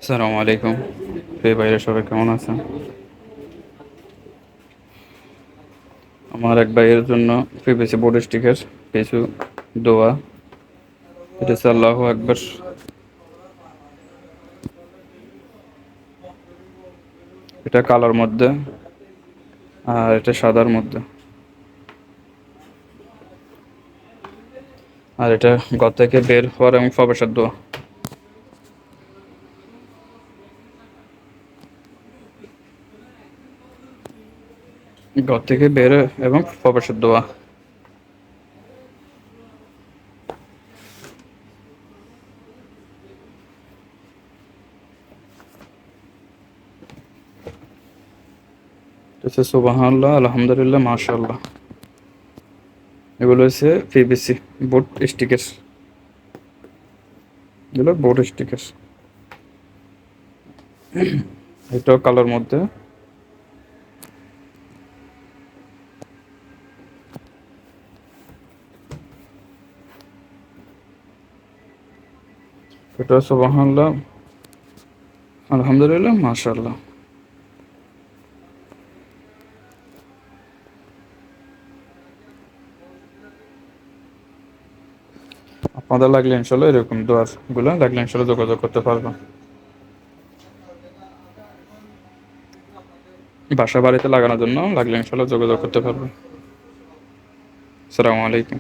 আসসালামু আলাইকুম। প্রিয় ভাইরা সবাই কেমন আছেন? আমার এক ভাইয়ের জন্য পিভিসি বোর্ড স্টিকার, কিছু দোয়া। এটা হচ্ছে আল্লাহু আকবার। এটা কালোর মধ্যে আর এটা সাদার মধ্যে। আর এটা ঘর থেকে বের হওয়ার এবং প্রবেশের দোয়া। ঘর থেকে বের এবং প্রবেশের দোয়া। এটা হচ্ছে সুবহানাল্লাহ, আলহামদুলিল্লাহ, মাশাআল্লাহ। এগুলো হচ্ছে পিভিসি বোর্ড স্টিকার। এগুলো বোর্ড স্টিকার। এটাও কালোর মধ্যে। এটা সুবহানাল্লাহ, আলহামদুলিল্লাহ, মাশাআল্লাহ। আপনাদের লাগলে ইনশাল্লাহ এরকম দোয়ার গুলা লাগলে ইনশাল্লাহ যোগাযোগ করতে পারবেন। বাসা বাড়িতে লাগানোর জন্য লাগলে ইনশাল্লাহ যোগাযোগ করতে পারবেন। আসসালামু আলাইকুম।